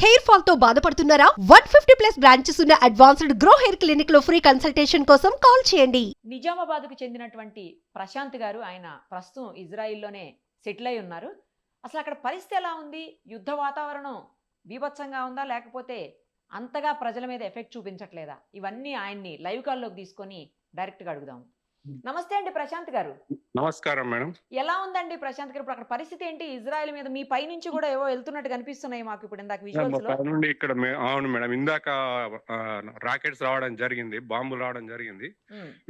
Hair fall తో బాధపడుతున్నారా? 150+ branches ఉన్న అడ్వాన్స్డ్ గ్రో హెయిర్ క్లినిక్ లో ఫ్రీ కన్సల్టేషన్ కోసం కాల్ చేయండి. నిజామాబాద్కు చెందినటువంటి ప్రశాంత్ గారు, ఆయన ప్రస్తుతం ఇజ్రాయిల్లోనే సెటిల్ అయి ఉన్నారు. అసలు అక్కడ పరిస్థితి ఎలా ఉంది? యుద్ధ వాతావరణం బీభత్సంగా ఉందా, లేకపోతే అంతగా ప్రజల మీద ఎఫెక్ట్ చూపించట్లేదా? ఇవన్నీ ఆయన్ని లైవ్ కాల్లోకి తీసుకొని డైరెక్ట్గా అడుగుదాం. నమస్తే అండి ప్రశాంత్ గారు. నమస్కారం మేడం. ఎలా ఉందండి ప్రశాంత్ గారు? ఇప్పుడు అక్కడ పరిస్థితి ఏంటి? ఇజ్రాయెల్ మీద మీ పై నుంచి కూడా ఏవో వెళ్తున్నట్టు కనిపిస్తున్నాయి మాకు ఇప్పుడు ఇందాక విజువల్స్ లో. నుండి ఇక్కడ అవును మేడం, ఇందాక రాకెట్స్ రావడం జరిగింది, బాంబులు రావడం జరిగింది.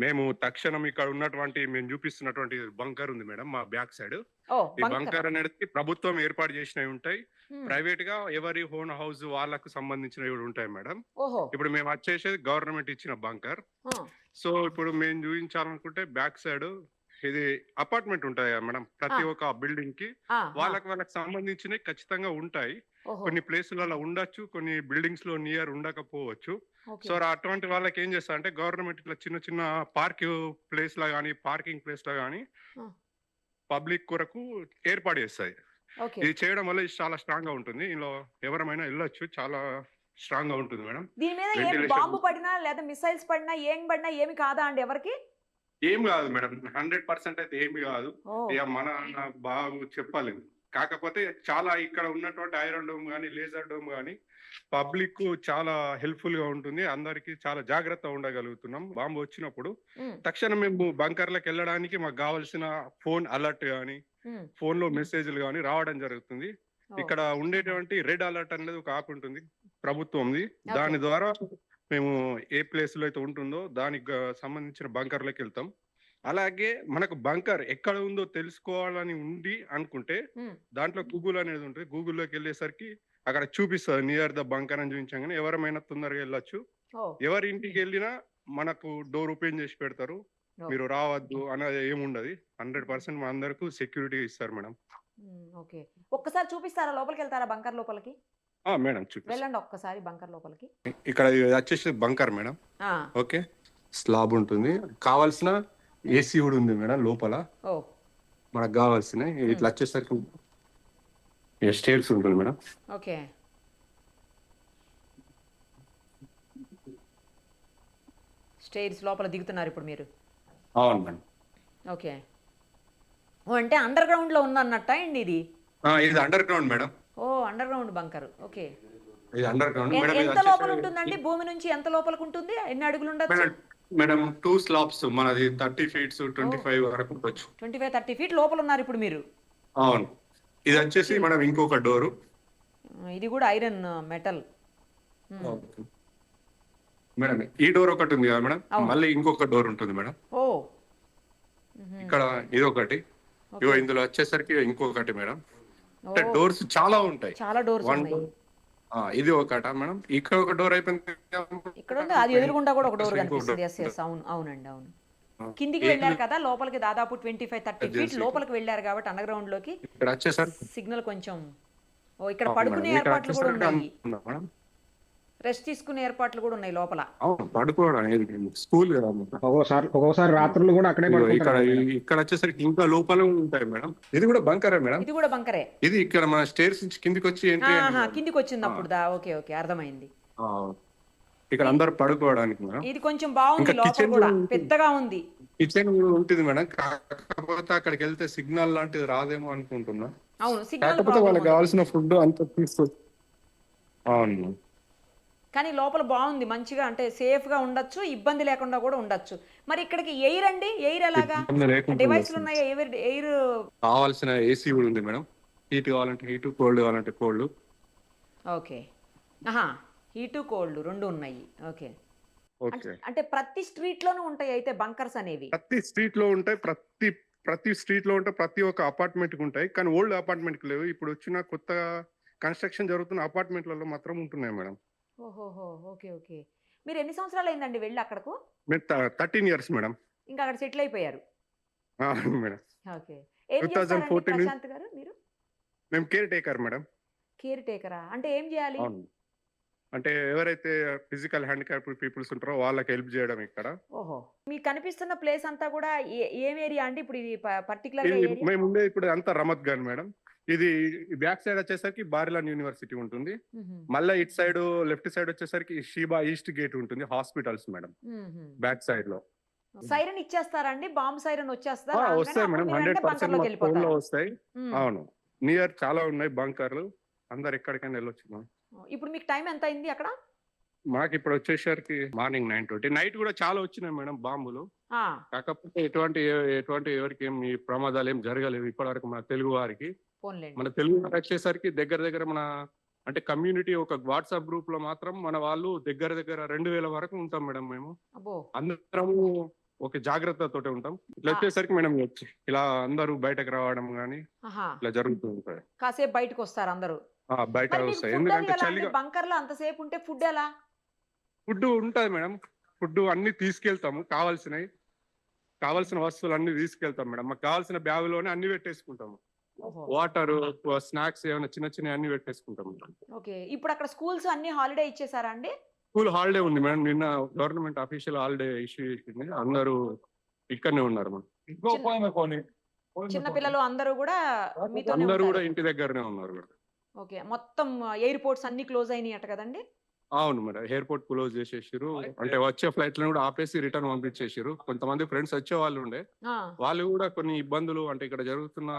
మేము తక్షణం ఇక్కడ ఉన్నటువంటి మేము చూపిస్తున్నటువంటి బంకర్ ఉంది మేడం, మా బ్యాక్ సైడ్. ఈ బంకర్ అనేది ప్రభుత్వం ఏర్పాటు చేసినవి ఉంటాయి, ప్రైవేట్ గా ఎవరి ఓన్ హౌస్ వాళ్ళకు సంబంధించినవి ఉంటాయి మేడం. ఇప్పుడు మేము వచ్చేసేది గవర్నమెంట్ ఇచ్చిన బంకర్. సో ఇప్పుడు మేము చూపించాలనుకుంటే బ్యాక్ సైడ్ ఇది అపార్ట్మెంట్ ఉంటాయి కదా మేడం, ప్రతి ఒక్క బిల్డింగ్ కి వాళ్ళకి సంబంధించినవి ఖచ్చితంగా ఉంటాయి. కొన్ని ప్లేసులలో ఉండొచ్చు, కొన్ని బిల్డింగ్స్ లో నియర్ ఉండకపోవచ్చు. సో అటువంటి వాళ్ళకి ఏం చేస్తా అంటే గవర్నమెంట్ ఇట్లా చిన్న చిన్న ప్లేస్ లా గానీ, పార్కింగ్ ప్లేస్ లా గానీ పబ్లిక్ కొరకు ఏర్పాటు చేస్తాయి. ఇది చేయడం వల్ల ఇది చాలా స్ట్రాంగ్ గా ఉంటుంది, ఇందులో ఎవరైనా వెళ్ళొచ్చు, చాలా స్ట్రాంగ్ గా ఉంటుంది మేడం. దీని మీద ఏం బాంబు పడినా లేదా మిసైల్స్ పడినా ఏం పడినా ఏమి కాదా అండి ఎవరికి? ఏం కాదు మేడం, 100% అయితే ఏమి కాదు. ఇక మన బాబు చెప్పలేదు. కాకపోతే చాలా ఇక్కడ ఉన్నటువంటి ఐరన్ డోమ్ గానీ, లేజర్ డోమ్ గానీ పబ్లిక్ చాలా హెల్ప్ఫుల్ గా ఉంటుంది, అందరికి చాలా జాగ్రత్త ఉండగలుగుతున్నాం. బాంబు వచ్చినప్పుడు తక్షణం మేము బంకర్లకు వెళ్ళడానికి మాకు కావాల్సిన ఫోన్ అలర్ట్ గానీ, ఫోన్ లో మెసేజ్లు గానీ రావడం జరుగుతుంది. ఇక్కడ ఉండేటువంటి రెడ్ అలర్ట్ అనేది ఒక యాప్ ఉంటుంది ప్రభుత్వంది, దాని ద్వారా మేము ఏ ప్లేస్ లో అయితే ఉంటుందో దానికి సంబంధించిన బంకర్లోకి వెళ్తాం. అలాగే మనకు బంకర్ ఎక్కడ ఉందో తెలుసుకోవాలని ఉంది అనుకుంటే దాంట్లో గూగుల్ అనేది ఉంటుంది, గూగుల్లోకి వెళ్ళేసరికి అక్కడ చూపిస్తుంది నియర్ ద బంకర్ అని చూపించగానే ఎవరైనా తొందరగా వెళ్ళొచ్చు. ఎవరి ఇంటికి వెళ్ళినా మనకు డోర్ ఓపెన్ చేసి పెడతారు, మీరు రావద్దు అనేది ఏముండదు. 100% మా అందరికి సెక్యూరిటీ ఇస్తారు మేడం. ఓకే, ఒక్కసారి చూపిస్తారా? లోపలికి వెళ్తారా బంకర్ లోపలికి? మేడం వెళ్ళండి ఒక్కసారి బంకర్ లోపలికి. ఇక్కడ వచ్చేసి బంకర్ మేడం. ఓకే, స్లాబ్ ఉంటుంది, కావాల్సిన ఏసీ కూడా ఉంది మేడం లోపల. మనకు కావాల్సిన ఇట్లా వచ్చేసరికి స్టేర్స్ ఉంటుంది మేడం. ఓకే, స్టేర్స్ లోపల దిగుతున్నారు ఇప్పుడు మీరు? అవును మేడం. ఓకే, అంటే అండర్ గ్రౌండ్ లో ఉందన్నట్ట అండి ఇది? ఇది under ground madam. Under ground bunker. Okay, ఇది అండర్ గ్రౌండ్ మేడం. ఎంత లోపల ఉంటుందండి? భూమి నుంచి ఎంత లోపలికి ఉంటుంది? ఎన్ని అడుగులు ఉండొచ్చు మేడం? 2 స్లాబ్స్, మనది 30 feet 25 వరకు ఉండొచ్చు. 25-30 feet లోపల ఉన్నారు ఇప్పుడు మీరు? అవును. ఇది వచ్చేసి మేడం ఇంకొక డోరు, ఇది కూడా ఐరన్ మెటల్ మేడం. ఈ డోర్ ఒకటి ఉంది కదా మేడం, మళ్ళీ ఇంకొక డోర్ ఉంటుంది మేడం. ఇక్కడ ఇది ఒకటి, ఇందులో వచ్చేసరికి ఇంకొకటి మేడం. అంటే డోర్స్ చాలా ఉంటాయి, చాలా డోర్స్ ఉన్నాయి. ఇది ఒకట మేడం, ఇక్కడ ఒక డోర్ అయిపోయింది, ఇక్కడ ఉంది, అది ఎదురుగుండా కూడా ఒక డోర్ కనిపిస్తుంది. అవునండి, అవును. కిందికి వెళ్ళారు కదా లోపలికి, దాదాపు 25-30 feet లోపలికి వెళ్ళారు కాబట్టి అండర్ గ్రౌండ్ లోకి. ఇక్కడ వచ్చేసరికి సిగ్నల్ కొంచెం ఇక్కడ పడుకునే ఏర్పాట్లు కూడా ఉన్నాయి, రెస్ట్ తీసుకునే ఏర్పాట్లు కూడా ఉన్నాయి లోపల. స్కూల్ ఒక్కోసారి రాత్రులు కూడా అక్కడే ఇక్కడ వచ్చేసరికి ఇంకా లోపల ఉంటాయి మేడం. ఇది కూడా బంకరే మేడం. ఇది కూడా బంకరే. ఇది ఇక్కడ మన స్టేర్స్ నుంచి కిందికి వచ్చి కిందికి వచ్చింది అప్పుడు. ఓకే ఓకే, అర్థమైంది. ఇక్కడ అందరు పడుకోవడానికి మేడం. ఇది కొంచెం బాగుంది, లోపల కూడా పెద్దగా ఉంది. కిచెన్ ఉంటుంది మేడం, కాకపోతే అక్కడికి వెళ్తే సిగ్నల్ లాంటిది రాదేమో అనుకుంటున్నా. అవును, సిగ్నల్ కాకపోతే వాళ్ళకి కావాల్సిన ఫుడ్ అంతా తీసుకోవచ్చు. అవును, కానీ లోపల బాగుంది మంచిగా, అంటే సేఫ్ గా ఉండొచ్చు, ఇబ్బంది లేకుండా కూడా ఉండొచ్చు. మరి ఇక్కడికి ఎయిర్ అండి, ఎయిర్ ఎలాగా? డివైస్లు ఉన్నాయి, ఎయిర్ కావాల్సిన ఏసీ కూడా ఉంది మేడం. హీట్ కావాలంటే హీట్, కోల్డ్ కావాలంటే కోల్డ్. ఓకే, హీటు కోల్డ్ రెండు ఉన్నాయి. ఓకే, అంటే ప్రతి స్ట్రీట్ లోనూ ఉంటాయి అయితే బంకర్స్ అనేవి? ప్రతి స్ట్రీట్ లో ఉంటాయి, ప్రతి స్ట్రీట్ లో ఉంటాయి, ప్రతి ఒక్క అపార్ట్మెంట్ కి ఉంటాయి. కానీ ఓల్డ్ అపార్ట్మెంట్ కి లేవు, ఇప్పుడు వచ్చిన కొత్తగా కన్స్ట్రక్షన్ జరుగుతున్న అపార్ట్మెంట్లలో మాత్రం ఉంటున్నాయి మేడం. ఓహోహో, ఓకే ఓకే. మీరు ఎన్ని సంవత్సరాలు అయిందండి వెళ్ళి అక్కడకు? 13 years మేడం. ఇంకా అక్కడ సెటిల్ అయిపోయారు మేడం. ఓకే, ఏం చేస్తారండి ప్రశాంత్ గారు మీరు? మేము కేర్ టేకర్ మేడం. కేర్ టేకరా అంటే ఏం చేయాలి? అంటే ఎవరైతే ఫిజికల్ హ్యాండిక్యాప్ పీపుల్స్ ఉంటారో వాళ్ళకి హెల్ప్ చేయడం ఇక్కడ. ఓహో, మీకు కనిపిస్తున్న ప్లేస్ అంతా కూడా ఏం ఏరియా అండి ఇప్పుడు? ఇది పర్టికులర్ మేము ఉండేది ఇప్పుడు అంతా రమత్ గన్ మేడం. ఇది బ్యాక్ సైడ్ వచ్చేసరికి బారిలాన్ యూనివర్సిటీ ఉంటుంది. మ్మ్. మళ్ళీ ఇటు సైడ్ లెఫ్ట్ సైడ్ వచ్చేసరికి షీబా ఈస్ట్ గేట్ ఉంటుంది, హాస్పిటల్స్ మేడం మ్మ్. బ్యాక్ సైడ్ లో. సైరన్ ఇచ్చేస్తారండి, బాంబ్ సైరన్ వచ్చేస్తా వస్తాయి మేడం, 100% లోకి మా ఫోన్ లో వెళ్ళిపోతారు. వస్తాయి. అవును, నియర్ చాలా ఉన్నాయి బంకర్లు, అందరు ఎక్కడికైనా వెళ్ళొచ్చు మేడం. ఇప్పుడు మీకు టైం ఎంత అయింది అక్కడ? మాకు ఇప్పుడు వచ్చేసరికి మార్నింగ్ 9:20. నైట్ కూడా చాలా వచ్చినాయి మేడం బాంబులు. ఆ, కాకపోతే ఎటువంటి ఎవరికి ఏం ఈ ప్రమాదాలు ఏం జరగలేవు ఇప్పటివరకు మన తెలుగు వారికి. పోన్లేండి. మన తెలుగు వారికి వచ్చేసరికి దగ్గర మన అంటే కమ్యూనిటీ ఒక వాట్సాప్ గ్రూప్ లో మాత్రం మన వాళ్ళు దగ్గర 2000 వరకు ఉంటాం మేడం. మేము అబ్బో. అందరము ఒక జాగ్రత్తతోటే ఉంటాం. ఇట్లా వచ్చేసరికి మేడం ఇలా అందరూ బయటకు రావడం గానీ ఆహా. ఇట్లా జరుగుతూ ఉంటాయి. కాసేపు బయటకు వస్తారు అందరూ. బయట మరి మీకు వస్తాయి ఫుడ్ ఎందుకంటే అది ఎలా అండి? చలిగా. బంకర్ లో అంతసేపు ఉంటే ఫుడ్ ఎలా? ఫుడ్ ఉంటది మేడం, ఫుడ్ అన్ని తీసుకెళ్తాము, కావాల్సిన వస్తువులు అన్ని తీసుకెళ్తాం మేడం. మాకు కావాల్సిన బ్యాగులోనే అన్ని పెట్టేసుకుంటాము. ఓహో. వాటర్, స్నాక్స్ ఏమైనా చిన్న అన్ని పెట్టేసుకుంటాం. ఓకే, ఇప్పుడు అక్కడ స్కూల్స్ అన్ని హాలిడే ఇచ్చేసారా అండి? స్కూల్ హాలిడే ఉంది మేడం, నిన్న గవర్నమెంట్ అఫీషియల్ హాలిడే ఇష్యూ చేసింది. అందరూ ఇక్కడనే ఉన్నారు మేడం. చిన్న పిల్లలు అందరూ కూడా మీతోనే అందరూ ఉంటారు? కూడా ఇంటి దగ్గరనే ఉన్నారు మేడం. ఓకే, మొత్తం ఎయిర్పోర్ట్స్ అన్ని క్లోజ్ అయినాయి అట కదండి? అవును మేడం, ఎయిర్పోర్ట్ క్లోజ్ చేసేసారు. అంటే వచ్చే ఫ్లైట్ లను కూడా ఆపేసి రిటర్న్ పంపించేసారు. కొంతమంది ఫ్రెండ్స్ వచ్చే వాళ్ళు ఉండే, ఆ, వాళ్ళు కూడా కొన్ని ఇబ్బందులు అంటే ఇక్కడ జరుగుతున్న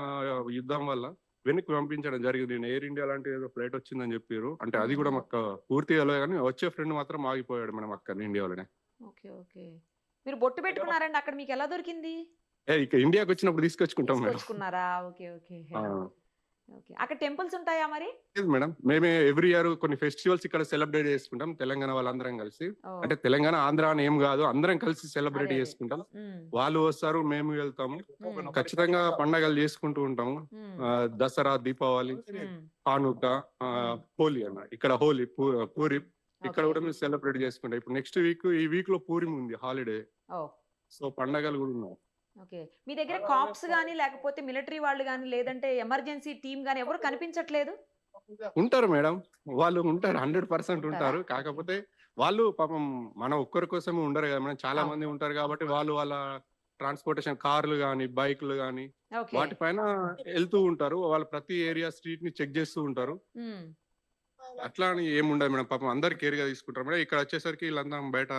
యుద్ధం వల్ల వెనక్కి పంపించడం జరిగింది. నేను ఎయిర్ ఇండియా లాంటి ఏదో ఫ్లైట్ వచ్చిందని చెప్పారు. అంటే అది కూడా మాకు పూర్తిగా తెలియదు కానీ వచ్చే ఫ్రెండ్ మాత్రం ఆగిపోయాడు మేడం అక్కడ ఇండియాలోనే. Okay okay. మీరు బొట్టు పెట్టుకున్నారండి అక్కడ, మీకు ఎలా దొరికింది? ఇక ఇండియాకి వచ్చినప్పుడు తీసుకొచ్చుకుంటాం మేడం. తీసుకొచ్చుకున్నారా? ఓకే ఓకే ఆ, ఓకే. అక్కడ టెంపుల్స్ ఉంటాయా మరి? లేదు మేడం, మేమే ఎవ్రీ ఇయర్ కొన్ని ఫెస్టివల్స్ ఇక్కడ సెలబ్రేట్ చేసుకుంటాం తెలంగాణ వాళ్ళందరం కలిసి. ఓ, అంటే తెలంగాణ ఆంధ్ర అని ఏం కాదు, అందరం కలిసి సెలబ్రేట్ అదే. చేసుకుంటాం. మ్మ్. వాళ్ళు వస్తారు, మేము వెళ్తాము. మ్మ్. ఖచ్చితంగా పండగలు చేసుకుంటూ ఉంటాము. మ్మ్. దసరా, దీపావళి, మ్మ్. హానుకా, హోలీ అన్న ఇక్కడ హోలీ, పూరి ఇక్కడ ఓకే. కూడా మేము సెలబ్రేట్ చేసుకుంటాం. ఇప్పుడు నెక్స్ట్ ఈ వీక్ లో పూరి ఉంది హాలిడే, ఓ, సో పండగలు కూడా ఉన్నాయి. ఓకే. మీ దగ్గర కాప్స్ గానీ లేకపోతే మిలిటరీ వాళ్ళు గానీ లేదంటే ఎమర్జెన్సీ టీమ్ గానీ ఎవరు కనిపించట్లేదు? ఉంటారు మేడం, వాళ్ళు ఉంటారు, 100% ఉంటారా? ఉంటారు. కాకపోతే వాళ్ళు పాపం మన ఒక్కరి కోసమే ఉండరు కదా మేడం, చాలా అవును. మంది ఉంటారు కాబట్టి వాళ్ళ ట్రాన్స్పోర్టేషన్ కార్లు గానీ బైక్లు గానీ ఓకే. వాటిపైన వెళ్తూ ఉంటారు. వాళ్ళు ప్రతి ఏరియా స్ట్రీట్ ని చెక్ చేస్తూ ఉంటారు. మ్మ్. అట్లా అని ఏముండదు మేడం, పాపం అందరు కేర్ గా తీసుకుంటారు మేడం. ఇక్కడ వచ్చేసరికి వీళ్ళందరం బయట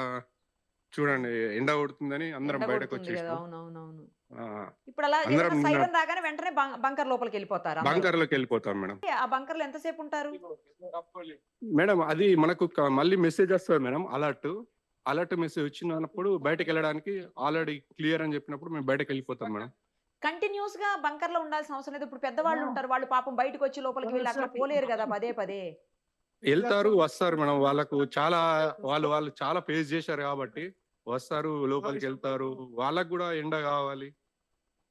చూడండి ఎండ కొడుతుందని అందరం ఎండ బయటకు కొడుతుంది కదా, వచ్చేసాం. అవునవునవును. ఆ, ఇప్పుడు అలా అందరం ఏదైనా సైరన్ రాగానే వెంటనే బంకర్ లోపలికి వెళ్ళిపోతారు అందరూ? బంకర్ లోకి వెళ్ళిపోతాం మేడం. ఆ బంకర్ లో ఎంతసేపు ఉంటారు? మేడం అది మనకు మళ్ళీ మెసేజ్ వస్తుంది మేడం, అలర్ట్ మెసేజ్ వచ్చినప్పుడు బయటకు వెళ్ళడానికి ఆల్రెడీ క్లియర్ అని చెప్పినప్పుడు మేము బయటకు వెళ్ళిపోతాం మేడం. కంటిన్యూస్ గా బంకర్ లో ఉండాల్సిన అవసరం లేదు. ఇప్పుడు పెద్దవాళ్ళు ఉంటారు, వాళ్ళు పాపం బయటకు వచ్చి లోపలికి వెళ్ళి అట్లా పోలేరు కదా పదే పదే. వెళ్తారు, వస్తారు మేడం. వాళ్ళకు చాలా వాళ్ళు చాలా ఫేస్ చేశారు కాబట్టి వస్తారు, లోపలికి వెళ్తారు. వాళ్ళకు కూడా ఎండ కావాలి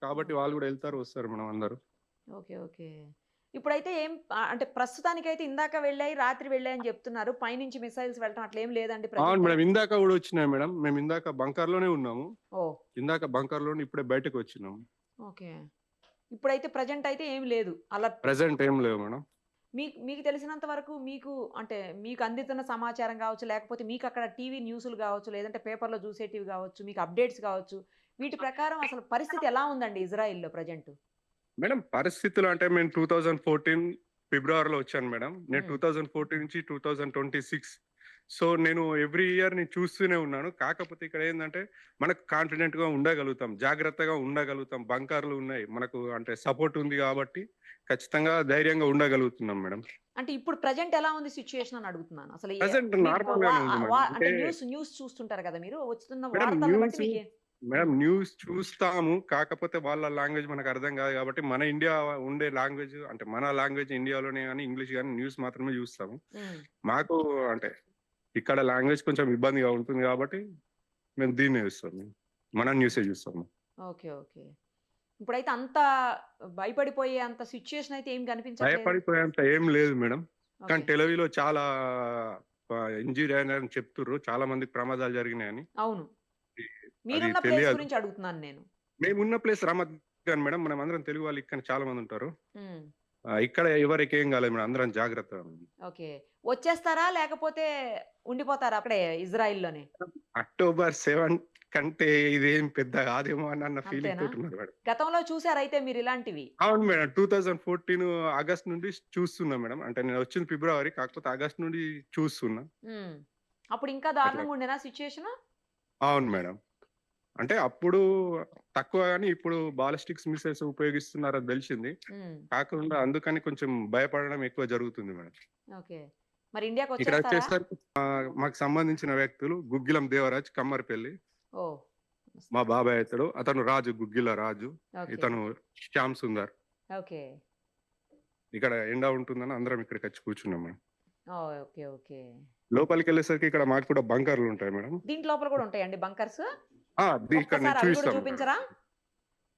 కాబట్టి వాళ్ళు కూడా వెళ్తారు, వస్తారు మేడం అందరూ. Okay okay. ఇప్పుడైతే ఏం అంటే ప్రస్తుతానికైతే ఇందాక వెళ్ళాయి, రాత్రి వెళ్ళాయి అని చెప్తున్నారు. పైనుంచి మిసైల్స్ వెళ్ళటం అట్లా ఏం లేదండి అవును present? మేడం, ఇందాక కూడా వచ్చినాయి మేడం. మేము ఇందాక బంకర్ లోనే ఉన్నాము, ఓ, ఇందాక బంకర్ లోనే ఇప్పుడే బయటకు వచ్చినాము. ఓకే. ఇప్పుడైతే ప్రజెంట్ అయితే ఏం లేదు అలర్ట్. ప్రెసెంట్ ఏం లేవు మేడం. మీకు తెలిసినంత వరకు మీకు అందుతున్న సమాచారం కావచ్చు, లేకపోతే మీకు అక్కడ టీవీ న్యూస్లు కావచ్చు, లేదంటే పేపర్లో చూసేటివి కావచ్చు, మీకు అప్డేట్స్ కావచ్చు, వీటి ప్రకారం అసలు పరిస్థితి ఎలా ఉందండి ఇజ్రాయిల్లో ప్రజెంట్? మేడం పరిస్థితులు అంటే మేము 2014 ఫిబ్రవరిలో వచ్చాను మేడం. నేను మ్మ్. 2014 నుంచి 2026, సో నేను ఎవ్రీ ఇయర్ నేను చూస్తూనే ఉన్నాను. కాకపోతే ఇక్కడ ఏంటంటే మనకు కాన్ఫిడెంట్ గా ఉండగలుగుతాం, జాగ్రత్తగా ఉండగలుగుతాం. బంకర్లు ఉన్నాయి మనకు, అంటే సపోర్ట్ ఉంది కాబట్టి ఖచ్చితంగా ధైర్యంగా ఉండగలుగుతున్నాం మేడం. అంటే ఇప్పుడు ప్రజెంట్ ఎలా ఉంది సిచ్యుయేషన్ అని అడుగుతున్నాను. అసలు Present normal గానే ఉంది మేడం. అంటే అంటే న్యూస్ చూస్తుంటారు కదా మీరు, వస్తున్న మేడం వార్తలను బట్టి న్యూస్ మీకు మేడం న్యూస్ చూస్తాము, కాకపోతే వాళ్ళ లాంగ్వేజ్ మనకు అర్థం కాదు కాబట్టి మన ఇండియా ఉండే లాంగ్వేజ్ అంటే మన లాంగ్వేజ్ ఇండియాలోనే కానీ ఇంగ్లీష్ కానీ న్యూస్ మాత్రమే చూస్తాము. మాకు అంటే ఇక్కడ లాంగ్వేజ్ కొంచెం ఇబ్బందిగా ఉంటుంది కాబట్టి మేము దీన్నే చూస్తాము, మన న్యూసే చూస్తాము. Okay okay. ఇప్పుడైతే అంత భయపడిపోయే అంత సిచ్యుయేషన్ అయితే ఏం కనిపించట్లేదు. భయపడిపోయేంత ఏం లేదు మేడం, కానీ ఓకే. టెలివిలో చాలా ఇంజూరీ అయినారని చెప్తుర్రు, చాలా మందికి ప్రమాదాలు జరిగినాయని. అవును, అది మీరున్న ప్లేస్ తెలియదు. గురించి అడుగుతున్నాను నేను. మేమున్న ప్లేస్ రామత్ గాన్ మేడం, మనం అందరం తెలుగు వాళ్ళు ఇక్కడ చాలా మంది ఉంటారు. మ్మ్. ఇక్కడ ఎవరికి ఏం కాలేదు మేడం, అందరం జాగ్రత్త. ఓకే, వచ్చేస్తారా లేకపోతే ఉండిపోతారా అక్కడే ఇజ్రాయిల్లోనే? అక్టోబర్ 7 కంటే ఇదేం పెద్ద కాదేమో అని అన్న ఫీలింగ్ అంతేనా? తోటి ఉన్నారు మేడం. గతంలో చూసారైతే మీరు ఇలాంటివి? అవును మేడం. 2014 ఆగస్ట్ నుండి చూస్తున్నా మేడం. అంటే నేను వచ్చింది ఫిబ్రవరి. కాకపోతే ఆగస్ట్ నుండి చూస్తున్నా. హ్మ్. అప్పుడు ఇంకా అట్లా. దారుణంగా ఉండేనా సిట్యుయేషను? అవును మేడం. అంటే అప్పుడు తక్కువ గాని ఇప్పుడు బాలిస్టిక్స్ మిసైల్స్ ఉపయోగిస్తున్నారని తెలిసింది. హ్మ్. కాకుండా అందుకని కొంచెం భయపడడం ఎక్కువ జరుగుతుంది మేడం. ఓకే. మరి ఇండియాకి ఇక్కడ వచ్చేస్తారా? వచ్చేసరికి మాకు సంబంధించిన వ్యక్తులు గుగ్గిలం దేవరాజ్ కమ్మరిపల్లి. ఓహ్! మా బాబాయ్ అతడు. అతను రాజు గుగ్గిల రాజు. ఓకే. ఇతను శ్యామ్ సుందర్. ఓకే. ఇక్కడ ఎండ ఉంటుందని అందరం ఇక్కడికొచ్చి కూర్చున్నాం మేడం. ఓహ్! ఓకే. ఓకే. లోపలికెళ్ళేసరికి ఇక్కడ మాకు కూడా బంకర్‌లు ఉంటాయి మేడం. దీంట్ లోపల కూడా ఉంటాయండి బంకర్స్? ఇక్కడ నేను ఒక్కసారి అవి కూడా చూపిస్తాను మేడం. చూపించరా?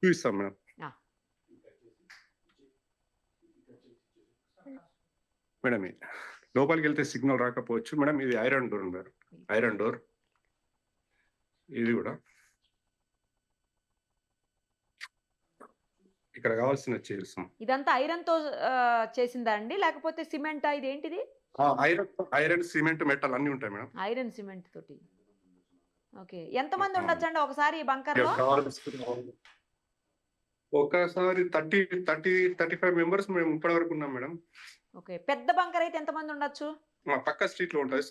చూపిస్తాం మేడం. ఆ! మేడం లోపలికెళ్తే సిగ్నల్ రాకపోవచ్చు. మేడం ఇది iron door madam. Iron door. ఇది కూడా. ఇక్కడ కావాల్సినది చేస్తాం. ఇదంతా ఐరన్‌తో చేసిందా అండి? లేకపోతే సిమెంటా? ఇదేంటిది? ఐరన్, సిమెంట్, మెటల్ అన్నీ ఉంటాయి మేడం. ఐరన్ సిమెంట్ తోటి. ఓకే. ఎంతమంది ఉండొచ్చండి ఒకసారి ఈ బంకర్‌లో? ఒకసారి 35 మెంబర్స్ మేము ఇప్పటివరకు ఉన్నాం మేడం. ఓకే. పెద్ద బంకర్ అయితే ఎంతమంది ఉండొచ్చు? మా పక్క స్ట్రీట్ లో ఉంటది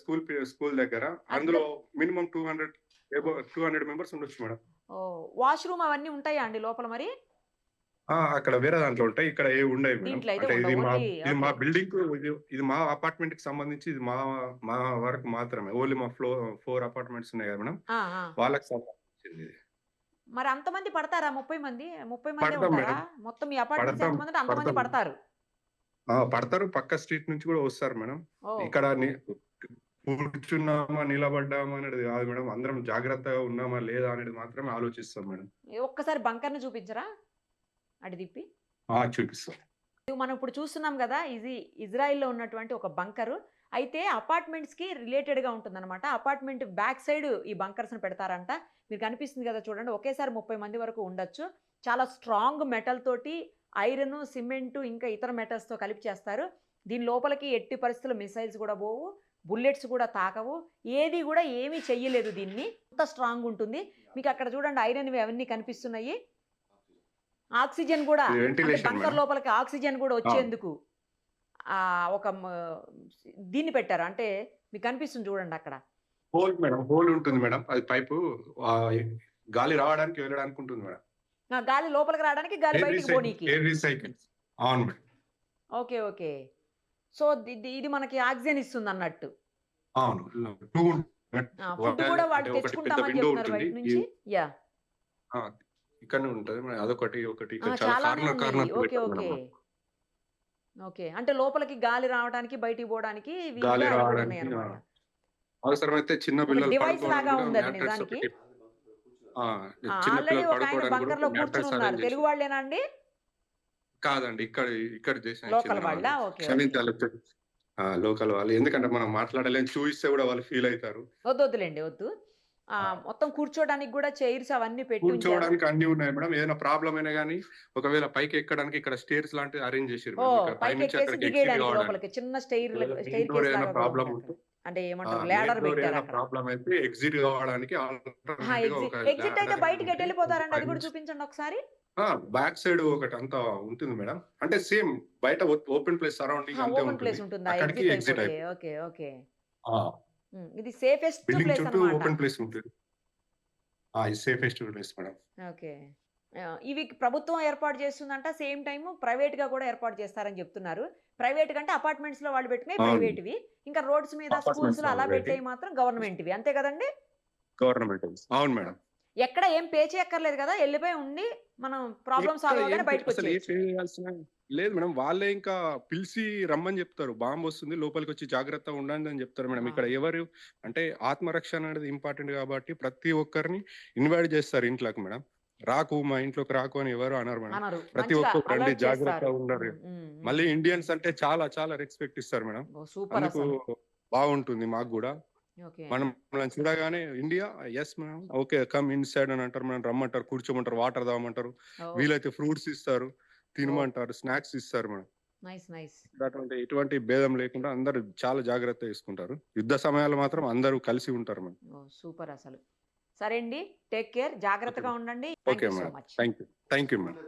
స్కూల్ దగ్గర. అందులో మినిమం 200 మెంబర్స్ ఉండొచ్చు మేడం. ఓహ్! వాష్‌రూమ్ అవన్నీ ఉంటాయా అండి లోపల మరి? అక్కడ వేరే దాంట్లో ఉంటాయి. ఇక్కడ ఏవి ఉండవు మేడం. దీంట్లో అయితే అంటే ఉండవు. ఇది ఓన్లీ మా ఓకే. బిల్డింగ్ ఇది మా అపార్ట్మెంట్ కి సంబంధించి ఇది మా వరకు మాత్రమే. ఓన్లీ మా 4 అపార్ట్మెంట్స్ ఉన్నాయి కదా మేడం. ఆ! ఆ! వాళ్ళకి సంబంధించింది ఇది. మరి అంతమంది పడతారా? 30 మంది? 30 మందే పడతాం ఉంటారా? మేడం. మొత్తం మీ అపార్ట్మెంట్స్ పడతాం. ఎంతమంది ఉంటే అంతమంది పడతాం. పడతారు. పడతారు. పక్క స్ట్రీట్ నుంచి కూడా వస్తారు మేడం. ఓహ్! ఇక్కడ కూర్చున్నామా, నిలబడ్డామా అనేది కాదు మేడం. అందరం జాగ్రత్తగా ఉన్నామా లేదా అనేది మాత్రమే ఆలోచిస్తాం మేడం. ఒక్కసారి బంకర్‌ని చూపించరా? అటు తిప్పి. చూపిస్తాం. మనం ఇప్పుడు చూస్తున్నాం కదా! ఇది ఇజ్రాయెల్‌లో ఉన్నటువంటి ఒక బంకరు. అయితే అపార్ట్మెంట్స్‌కి రిలేటెడ్‌గా ఉంటుందన్నమాట. అపార్ట్మెంట్ బ్యాక్ సైడ్ ఈ బంకర్స్‌ని పెడతారంట. మీకు కనిపిస్తుంది కదా చూడండి. ఒకేసారి 30 మంది వరకు ఉండొచ్చు. చాలా స్ట్రాంగ్ మెటల్ తోటి ఐరన్, సిమెంట్ ఇంకా ఇతర మెటల్స్‌తో కలిపి చేస్తారు. దీని లోపలికి ఎట్టి పరిస్థితుల్లో మిసైల్స్ కూడా పోవు. బుల్లెట్స్ కూడా తాకవు. ఏది కూడా ఏమీ చెయ్యలేదు దీన్ని. అంత స్ట్రాంగ్ ఉంటుంది. మీకు అక్కడ చూడండి ఐరన్‌వి అవన్నీ కనిపిస్తున్నాయి. ఆక్సిజన్ కూడా ఇది అంటే వెంటిలేషన్ బంకర్ మేడం. లోపలికి ఆక్సిజన్ కూడా వచ్చేందుకు ఒక దీన్ని పెట్టారు. అంటే మీకు కనిపిస్తుంది చూడండి అక్కడ. Whole madam. హోల్ ఉంటుంది మేడం. అది పైపు గాలి రావడానికి వెళ్ళడానికి ఉంటుంది మేడం. గాలి లోపలికి రావడానికి, గాలి బయటికి పోనీకి. Air recycle. అవును మేడం. ఓకే. ఓకే. సో ఇది మనకి ఆక్సిజన్ ఇస్తుంది అన్నట్టు. అవును. 2 ఫుడ్ కూడా వాళ్ళు అంటే ఒకటి పెద్ద తెచ్చుకుంటామని విండో చెప్తున్నారు ఉంటుంది. బయట నుంచి. యాహ్! ఇక్కడనే ఉంటది. అదొకటి ఇక్కడ చాలా చాలానే కార్నర్ ఉన్నాయి. ఓకే. పెట్టారు ఓకే. మేడం. ఓకే. అంటే లోపలికి గాలి రావడానికి, బయటికి పోవడానికి వీలుగా గాలి అవి కూడా రావడానికి ఉన్నాయన్నమాట. అవసరమైతే చిన్న ఒక పిల్లలు డివైస్ లాగా పడుకోవడానికి ఉంది కూడా అది మ్యాట్రెస్ నిజానికి. ఒకటి. చిన్న ఆల్రెడీ పిల్లలు ఒక ఆయన పడుకోవడానికి కూడా బంకర్‌లో మ్యాట్రెస్ కూర్చునున్నారు. అరేంజ్ తెలుగు చేసి. వాళ్ళేనా అండి? కాదండి. ఇక్కడ దేశానికి లోకల్ చెందిన వాళ్ళా? వాళ్ళు. ఓకే. ఓకే. క్షమించాలి. లోకల్ వాళ్ళు. ఎందుకంటే మనం మాట్లాడలేం. చూయిస్తే కూడా వాళ్ళు ఫీల్ అవుతారు. వద్దొద్దులేండి. వద్దు. మొత్తం కూర్చోడానికి కూడా చైర్స్ అవన్నీ పెట్టి ఉంచారు. కూర్చోవడానికి అన్ని ఉన్నాయి మేడం. ఏదైనా ప్రాబ్లమ్ అయినా గానీ ఒకవేళ పైకి ఎక్కడానికి ఇక్కడ స్టేర్స్ లాంటివి అరేంజ్ చేసిర్రు మేడం. ఓహ్! ఇక్కడ పైకి పైనుంచి ఎక్కేసి అక్కడికి ఎగ్జిట్ దిగేయడానికి కావడానికి. లోపలికి చిన్న స్టెయిర్ మెయిన్ డోర్ కేస్ ఏదైనా లాగా కూడా ప్రాబ్లమ్ ఉంది ఉంటే అక్కడ. అంటే ఏమంటారు మెయిన్ లాడర్ డోర్ పెట్టారు ఏదైనా అక్కడ. ప్రాబ్లమ్ అయితే ఎగ్జిట్ కావడానికి ఆల్టర్నేట్ గా ఒక ఎగ్జిట్ అయితే లాడర్ బయటికి ఎటు ఉంటే వెళ్ళిపోతారండి? అది కూడా పైనుంచి చూపించండి ఒకసారి. బ్యాక్ సైడ్ ఒకటి అంతా ఉంటుంది మేడం. అంటే సేమ్ బయట ఓపెన్ ప్లేస్ సరౌండింగ్ అంతే ఓపెన్ ఉంటుంది. ప్లేస్ ఉంటుందా? అక్కడికి ఎగ్జిట్ ఎగ్జిట్ అయిపోతే. అయిపోతుంది. ఓకే. ఓకే. ఆ! ఇది సేఫెస్ట్ బిల్డింగ్ ప్లేస్ చుట్టూ అన్నమాట. ఓపెన్ ప్లేస్ ఉంటుంది. ఇది సేఫెస్ట్ ప్లేస్ మేడం. ఓకే. ఇవి ప్రభుత్వం ఏర్పాటు చేస్తుందంట. సేమ్ టైమ్ ప్రైవేట్‌గా కూడా ఏర్పాటు చేస్తారని చెప్తున్నారు. ప్రైవేట్ కంటే అపార్ట్మెంట్స్‌లో వాళ్ళు పెట్టినవి అవును. ప్రైవేట్‌వి. ఇంకా రోడ్స్ మీద, అపార్ట్మెంట్స్ స్కూల్స్‌లో అలా పెట్టి పెట్టేవి మాత్రం గవర్నమెంట్‌వి. అంతే కదండీ! గవర్నమెంట్. అవును మేడం. ఎక్కడ ఏం పే చేయక్కర్లేదు కదా! ఎళ్ళిపోయి ఉండి మనం ప్రాబ్లమ్ సాల్వ్ అసలు అవ్వగానే ఏ పే బయటకొచ్చేయొచ్చు. చేయాల్సిన లేదు మేడం. వాళ్ళే ఇంకా పిలిచి రమ్మని చెప్తారు. బాంబ్ వస్తుంది లోపలికొచ్చి జాగ్రత్తగా ఉండండి అని చెప్తారు మేడం. ఆ! ఇక్కడ ఎవరు అంటే ఆత్మరక్షణ అనేది ఇంపార్టెంట్ కాబట్టి ప్రతి ఒక్కరిని ఇన్వైట్ చేస్తారు ఇంట్లోకి మేడం. మా ఇంట్లోకి రాకు అని ఎవరు అనరు మేడం. అనరు. ప్రతి మంచిగా ఒక్కరు రండి అలర్ట్ చేస్తారు. జాగ్రత్తగా ఉండరు. మళ్ళీ ఇండియన్స్ అంటే చాలా రెస్పెక్ట్ ఇస్తారు మేడం. సూపర్ అందుకు అసలు. బాగుంటుంది మాకు కూడా. ఓకే. మనల్ని చూడగానే India yes madam okay come inside అని అంటారు మేడం. రమ్మంటారు, కూర్చోమంటారు, వాటర్ తాగమంటారు. ఓహ్! వీలైతే ఫ్రూట్స్ ఇస్తారు, ఓహ్! తినమంటారు, స్నాక్స్ ఇస్తారు మేడం. నైస్. ఎటువంటి భేదం లేకుండా అందరూ చాలా జాగ్రత్త తీసుకుంటారు. యుద్ధ సమయాల్లో మాత్రం అందరూ కలిసి ఉంటారు మేడం. ఓహ్! సూపర్ అసలు. సరే అండి, టేక్ కేర్, జాగ్రత్తగా ఉండండి. Okay so madam, much. Thank you madam.